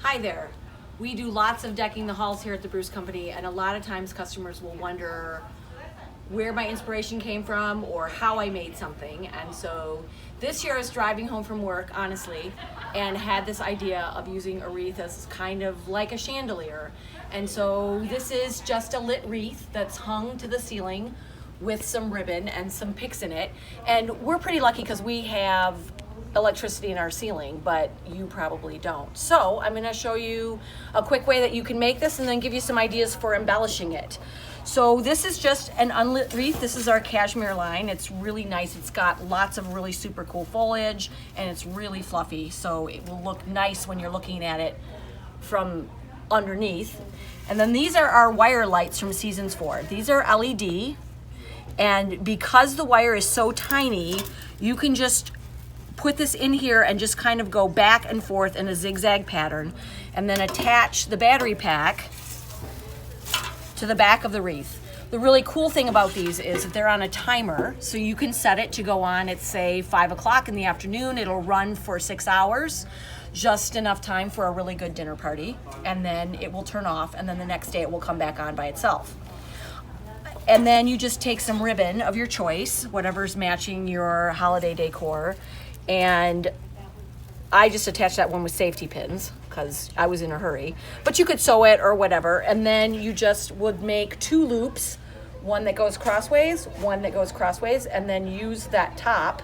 Hi there. We do lots of decking the halls here at the Bruce Company, and a lot of times customers will wonder where my inspiration came from or how I made something. And so this year I was driving home from work, honestly, and had this idea of using a wreath as kind of like a chandelier. And so this is just a lit wreath that's hung to the ceiling with some ribbon and some picks in it. And we're pretty lucky because we have electricity in our ceiling, but you probably don't. So I'm going to show you a quick way that you can make this and then give you some ideas for embellishing it. So this is just an unlit wreath. This is our cashmere line. It's really nice. It's got lots of really super cool foliage and it's really fluffy, so it will look nice when you're looking at it from underneath. And then these are our wire lights from Seasons 4. These are LED, and because the wire is so tiny, you can just put this in here and just kind of go back and forth in a zigzag pattern, and then attach the battery pack to the back of the wreath. The really cool thing about these is that they're on a timer, so you can set it to go on at, say, 5 o'clock in the afternoon. It'll run for 6 hours, just enough time for a really good dinner party, and then it will turn off, and then the next day it will come back on by itself. And then you just take some ribbon of your choice, whatever's matching your holiday decor, and I just attached that one with safety pins because I was in a hurry, but you could sew it or whatever. And then you just would make 2 loops, one that goes crossways, one that goes crossways, and then use that top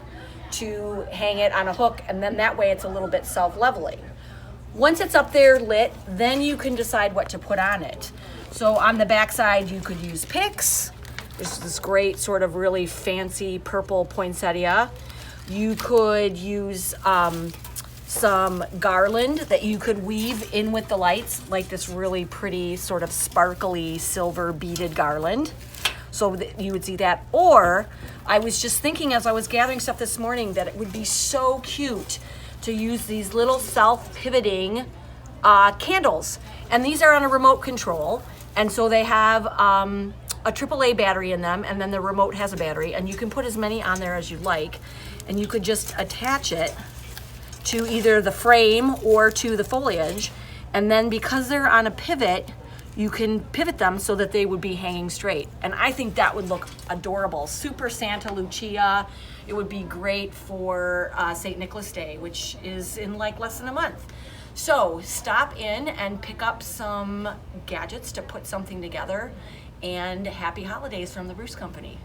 to hang it on a hook, and then that way it's a little bit self-leveling. Once it's up there lit, then you can decide what to put on it. So on the back side you could use picks. There's this great sort of really fancy purple poinsettia. You could use some garland that you could weave in with the lights, like this really pretty sort of sparkly silver beaded garland. So that you would see that. Or I was just thinking as I was gathering stuff this morning that it would be so cute to use these little self-pivoting candles. And these are on a remote control. And so they have a AAA battery in them, and then the remote has a battery, and you can put as many on there as you like. And you could just attach it to either the frame or to the foliage. And then because they're on a pivot, you can pivot them so that they would be hanging straight. And I think that would look adorable. Super Santa Lucia. It would be great for St. Nicholas Day, which is in like less than a month. So stop in and pick up some gadgets to put something together, and happy holidays from the Bruce Company.